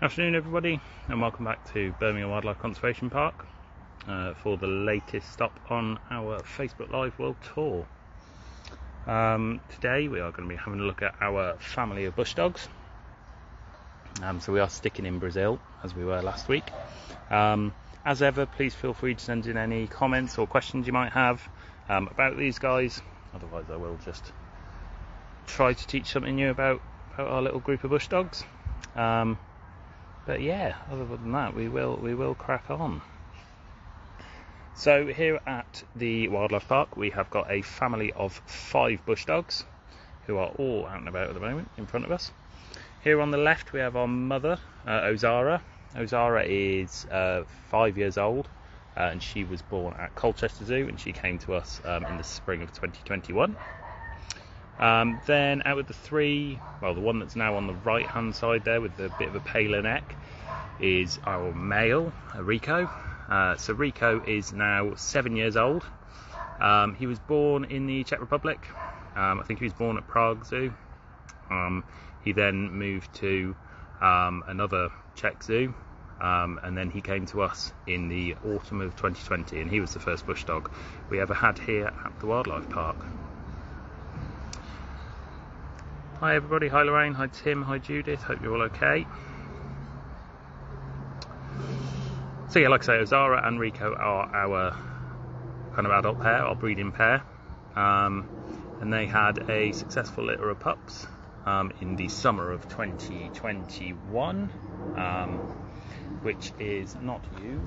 Afternoon everybody, and welcome back to Birmingham Wildlife Conservation Park for the latest stop on our Facebook Live World Tour. Today we are going to be having a look at our family of bush dogs. So we are sticking in Brazil as we were last week. As ever, please feel free to send in any comments or questions you might have about these guys. Otherwise I will just try to teach something new about our little group of bush dogs. But yeah, other than that, we will crack on. So here at the wildlife park, we have got a family of 5 bush dogs who are all out and about at the moment in front of us. Here on the left, we have our mother, Ozara. Ozara is 5 years old, and she was born at Colchester Zoo, and she came to us in the spring of 2021. Then out of the 3, well, the one that's now on the right hand side there with the bit of a paler neck is our male, Rico. So Rico is now 7 years old. He was born in the Czech Republic. I think he was born at Prague Zoo. He then moved to another Czech zoo, and then he came to us in the autumn of 2020, and he was the first bush dog we ever had here at the wildlife park. Hi everybody, hi Lorraine, hi Tim, hi Judith, hope you're all okay. So yeah, like I say, Ozara and Rico are our kind of adult pair, our breeding pair. And they had a successful litter of pups in the summer of 2021, which is not you,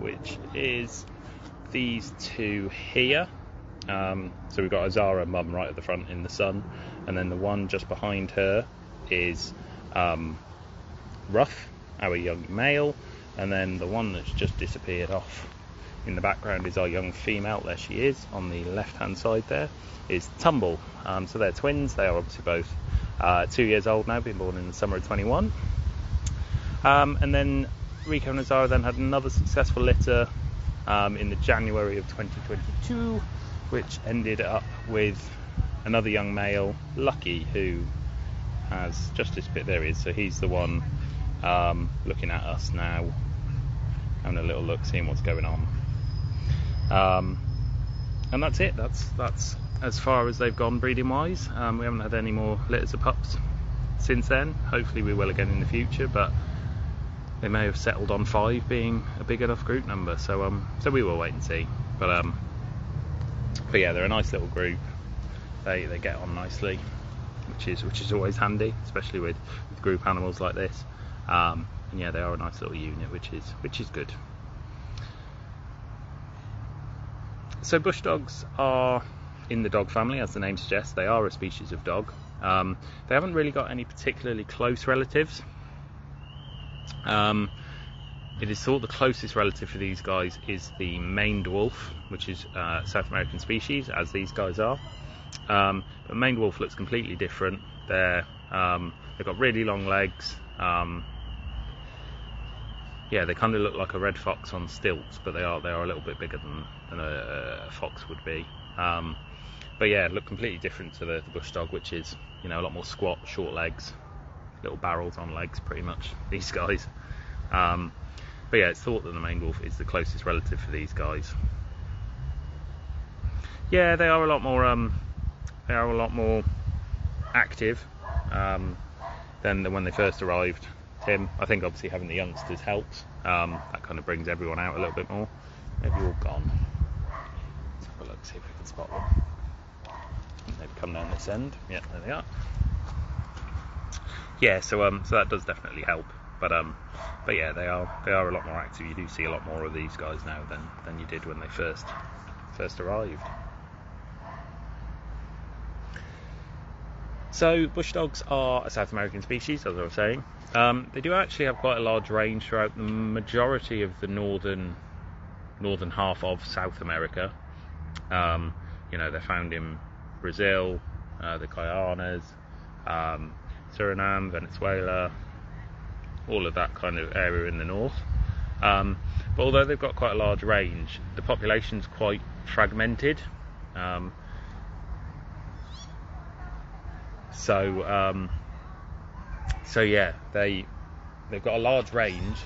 which is these 2 here. So we've got Ozara mum right at the front in the sun, and then the one just behind her is Ruff, our young male, and then the one that's just disappeared off in the background is our young female. There she is on the left hand side, there is Tumble. So they're twins. They are obviously both 2 years old now, been born in the summer of 21. And then Rico and Ozara then had another successful litter in the January of 2022, which ended up with another young male, Lucky, who has just disappeared. There he is. So he's the one looking at us now, having a little look, seeing what's going on. And that's it. That's as far as they've gone breeding wise. We haven't had any more litters of pups since then. Hopefully we will again in the future, but they may have settled on 5 being a big enough group number. So we will wait and see. But yeah, they're a nice little group. They get on nicely, which is always handy, especially with group animals like this. And yeah, they are a nice little unit, which is good. So bush dogs are in the dog family, as the name suggests. They are a species of dog. They haven't really got any particularly close relatives. It is thought the closest relative for these guys is the maned wolf, which is a South American species, as these guys are. But maned wolf looks completely different. They've got really long legs. Yeah, they kind of look like a red fox on stilts, but they are a little bit bigger than a fox would be. But yeah, look completely different to the bush dog, which is, you know, a lot more squat, short legs, little barrels on legs, pretty much, these guys. But yeah, it's thought that the maned wolf is the closest relative for these guys. Yeah, they are a lot more active than when they first arrived. Tim, I think obviously having the youngsters helps. That kind of brings everyone out a little bit more. Maybe all gone. Let's have a look, see if we can spot them. They've come down this end. Yeah, there they are. Yeah, so that does definitely help. But yeah, they are a lot more active. You do see a lot more of these guys now than you did when they first arrived. So bush dogs are a South American species, as I was saying. They do actually have quite a large range throughout the majority of the northern half of South America. You know, they're found in Brazil, the Guyanas, Suriname, Venezuela, all of that kind of area in the north. But although they've got quite a large range, the population's quite fragmented. So yeah, they've got a large range,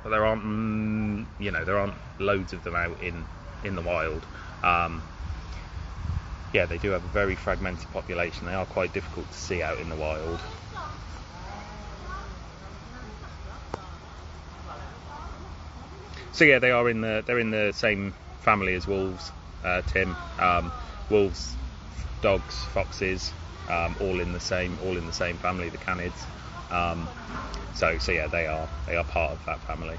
but there aren't there aren't loads of them out in the wild. Yeah, they do have a very fragmented population. They are quite difficult to see out in the wild. So yeah, they're in the same family as wolves, Tim. Wolves, dogs, foxes, all in the same family, the canids. So yeah, they are part of that family.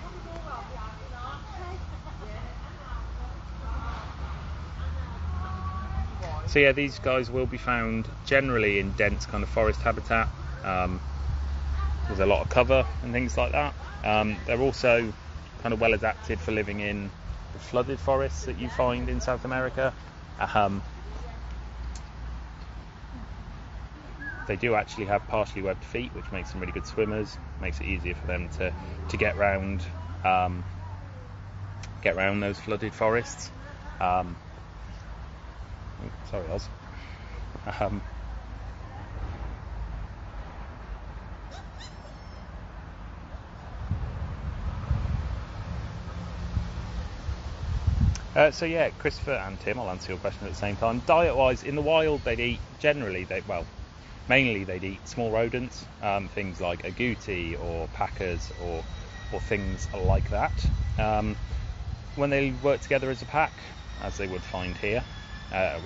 So yeah, these guys will be found generally in dense kind of forest habitat. There's a lot of cover and things like that. They're also kind of well adapted for living in the flooded forests that you find in South America. They do actually have partially webbed feet, which makes them really good swimmers. Makes it easier for them to get round those flooded forests. Sorry, Oz. So yeah, Christopher and Tim, I'll answer your question at the same time. Diet-wise, in the wild, mainly they'd eat small rodents, things like agouti or packers or things like that. When they work together as a pack, as they would find here, as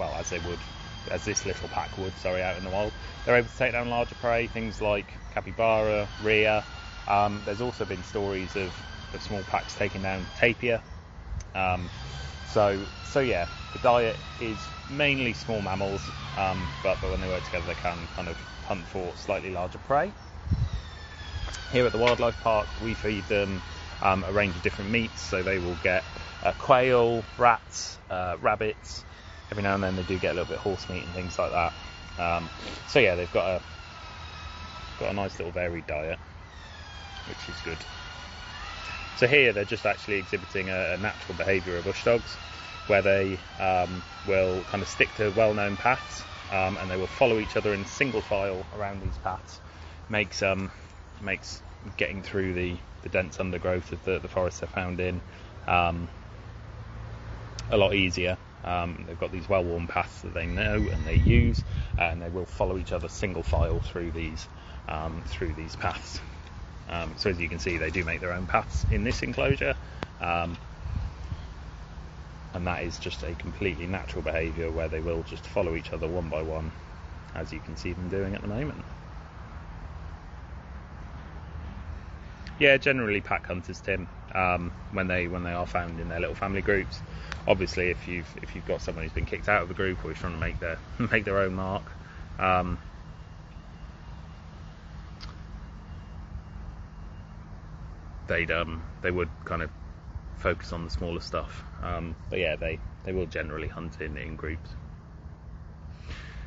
this little pack would, out in the wild, they're able to take down larger prey, things like capybara, rhea. There's also been stories of small packs taking down tapir. So yeah, the diet is mainly small mammals, but when they work together they can kind of hunt for slightly larger prey. Here at the wildlife park we feed them a range of different meats, so they will get quail, rats, rabbits. Every now and then they do get a little bit of horse meat and things like that. So yeah, they've got a nice little varied diet, which is good. So here they're just actually exhibiting a natural behaviour of bush dogs, where they will kind of stick to well-known paths, and they will follow each other in single file around these paths. Makes getting through the dense undergrowth of the forest they're found in a lot easier. They've got these well-worn paths that they know and they use, and they will follow each other single file through these paths. So as you can see, they do make their own paths in this enclosure, and that is just a completely natural behaviour where they will just follow each other one by one, as you can see them doing at the moment. Yeah, generally pack hunters, Tim, when they are found in their little family groups. Obviously, if you've got someone who's been kicked out of the group or who's trying to make their own mark, they would kind of focus on the smaller stuff. But yeah, they will generally hunt in groups.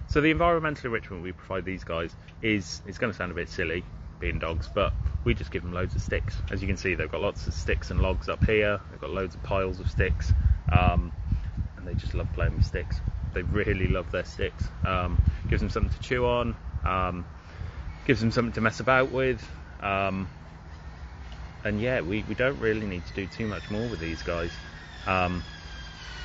So the environmental enrichment we provide these guys is going to sound a bit silly, being dogs, but we just give them loads of sticks. As you can see, they've got lots of sticks and logs up here. They've got loads of piles of sticks, and they just love playing with sticks. They really love their sticks. Gives them something to chew on, gives them something to mess about with, and yeah, we don't really need to do too much more with these guys.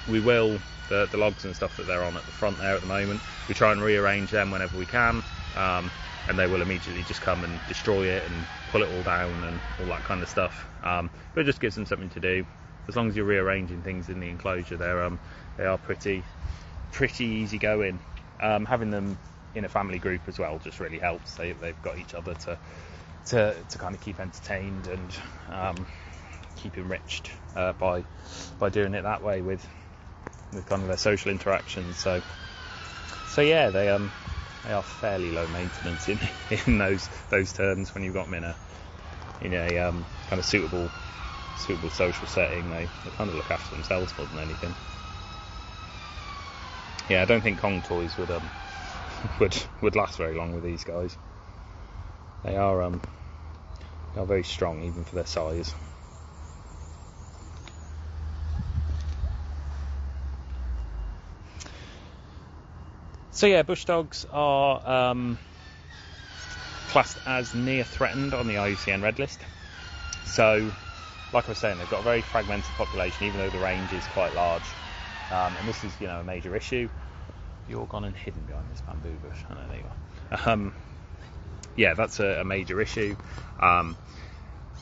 We will, the logs and stuff that they're on at the front there at the moment, we try and rearrange them whenever we can, and they will immediately just come and destroy it and pull it all down and all that kind of stuff. But it just gives them something to do. As long as you're rearranging things in the enclosure, they are pretty easy going. Having them in a family group as well just really helps. They've got each other to kind of keep entertained and keep enriched by doing it that way with kind of their social interactions. So yeah, they are fairly low maintenance in those terms. When you've got them in a kind of suitable social setting, they kind of look after themselves more than anything. Yeah, I don't think Kong toys would last very long with these guys. They are very strong even for their size. So yeah, bush dogs are classed as near threatened on the IUCN Red List. So, like I was saying, they've got a very fragmented population, even though the range is quite large. And this is, a major issue. You're gone and hidden behind this bamboo bush. I know, there you are. Yeah, that's a major issue.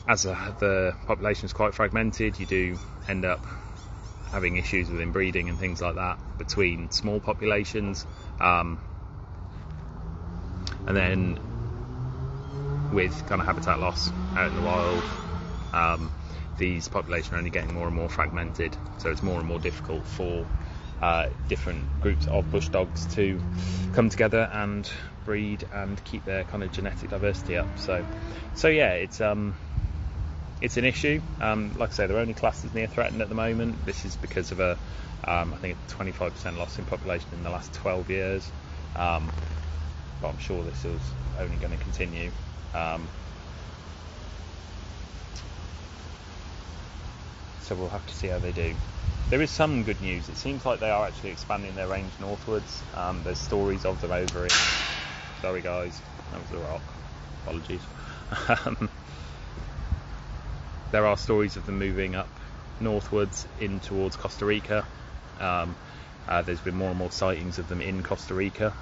As the population is quite fragmented, you do end up having issues with inbreeding and things like that between small populations. And then with kind of habitat loss out in the wild, these populations are only getting more and more fragmented, so it's more and more difficult for different groups of bush dogs to come together and breed and keep their kind of genetic diversity up. So yeah, it's an issue. Like I say, they're only classed as near threatened at the moment. This is because of I think a 25% loss in population in the last 12 years. But I'm sure this is only going to continue. So we'll have to see how they do. There is some good news. It seems like they are actually expanding their range northwards. There's stories of them over in... Sorry guys, that was a rock. Apologies. There are stories of them moving up northwards in towards Costa Rica. There's been more and more sightings of them in Costa Rica,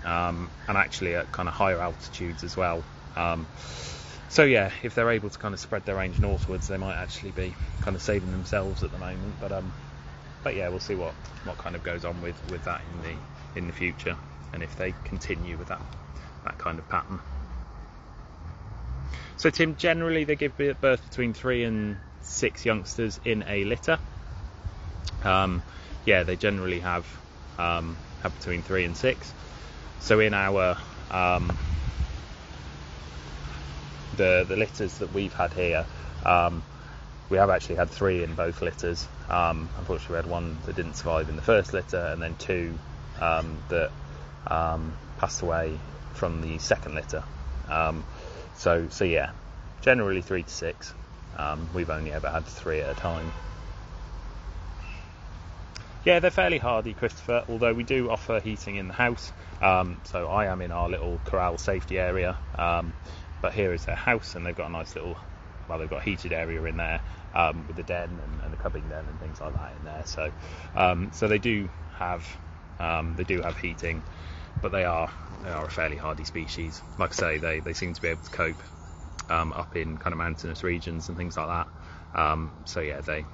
and actually at kind of higher altitudes as well. So yeah, if they're able to kind of spread their range northwards, they might actually be kind of saving themselves at the moment. But yeah, we'll see what kind of goes on with that in the future, and if they continue with that kind of pattern. So Tim, generally they give birth between 3 and 6 youngsters in a litter. Yeah, they generally have between 3 and 6. So in our the litters that we've had here, we have actually had 3 in both litters. Unfortunately, we had 1 that didn't survive in the first litter, and then 2 that passed away from the second litter. So yeah, generally 3 to 6. We've only ever had 3 at a time. Yeah, they're fairly hardy, Christopher, although we do offer heating in the house. So I am in our little corral safety area, but here is their house, and they've got a nice little, well, they've got a heated area in there with a den and a cubbing den and things like that in there. So they do have heating, but they are a fairly hardy species. Like I say, they seem to be able to cope up in kind of mountainous regions and things like that. So yeah, they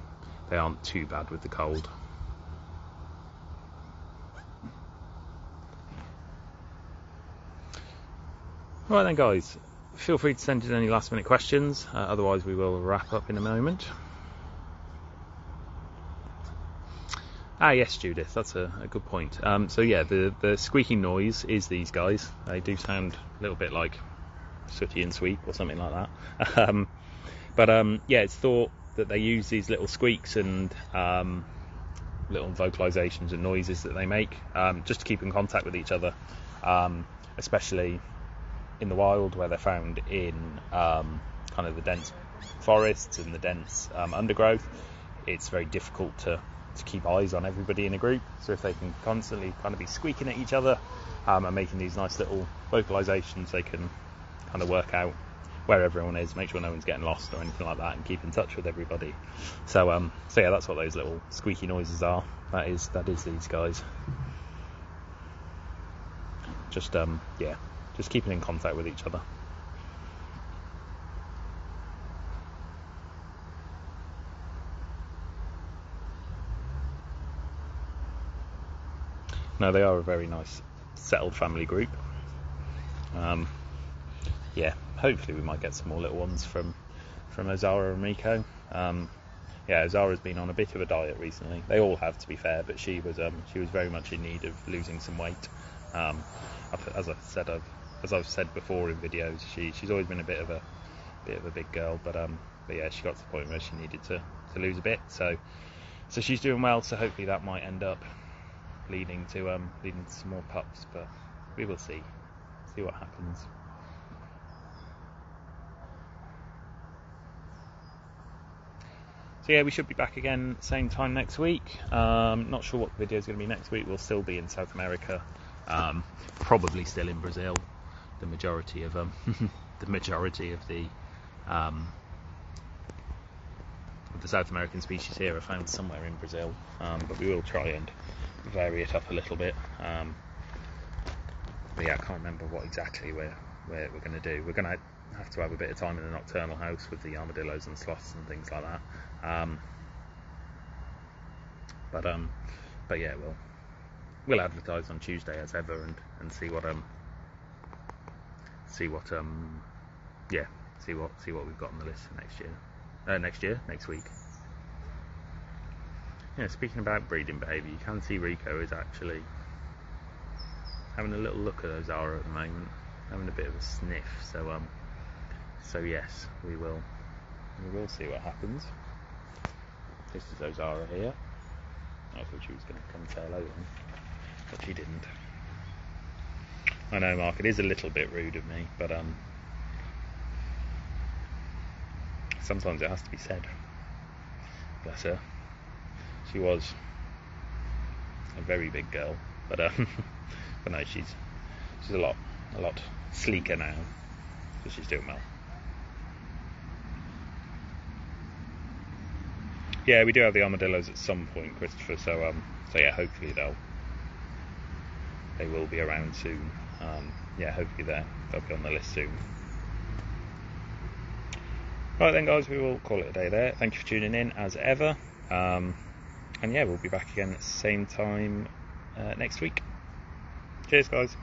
aren't too bad with the cold. Right then guys, feel free to send in any last minute questions, otherwise we will wrap up in a moment. Yes, Judith, that's a good point. So yeah, the squeaking noise is these guys. They do sound a little bit like Sooty and Sweep or something like that. But yeah, it's thought that they use these little squeaks and little vocalizations and noises that they make just to keep in contact with each other, especially in the wild, where they're found in kind of the dense forests and the dense undergrowth. It's very difficult to keep eyes on everybody in a group, so if they can constantly kind of be squeaking at each other and making these nice little vocalizations, they can kind of work out where everyone is, make sure no one's getting lost or anything like that, and keep in touch with everybody. So yeah, that's what those little squeaky noises are. That is these guys. Just yeah, just keeping in contact with each other. No, they are a very nice settled family group. Yeah, hopefully we might get some more little ones from Ozara and Rico. Yeah, Ozara's been on a bit of a diet recently. They all have, to be fair, but she was very much in need of losing some weight. As I've said before in videos, she's always been a bit of a big girl, but yeah, she got to the point where she needed to lose a bit. So she's doing well. So hopefully that might end up leading to some more pups, but we will see what happens. So yeah, we should be back again same time next week. Not sure what the video is going to be next week. We'll still be in South America, probably still in Brazil. The majority of the the South American species here are found somewhere in Brazil, but we will try and vary it up a little bit. But yeah, I can't remember what exactly we're going to do. We're going to have to have a bit of time in the nocturnal house with the armadillos and sloths and things like that. But yeah, we'll advertise on Tuesday as ever and see what we've got on the list for next week. Yeah, speaking about breeding behaviour, you can see Rico is actually having a little look at Ozara at the moment, having a bit of a sniff. So yes, we will see what happens. This is Ozara here. I thought she was going to come say hello to me, but she didn't. I know, Mark, it is a little bit rude of me, but sometimes it has to be said. Bless her. She was a very big girl, but no, she's a lot sleeker now, so she's doing well. Yeah, we do have the armadillos at some point, Christopher. So yeah, hopefully they will be around soon. Yeah, hopefully they'll be on the list soon. Right then, guys, we will call it a day there. Thank you for tuning in as ever. And yeah, we'll be back again at the same time next week. Cheers, guys.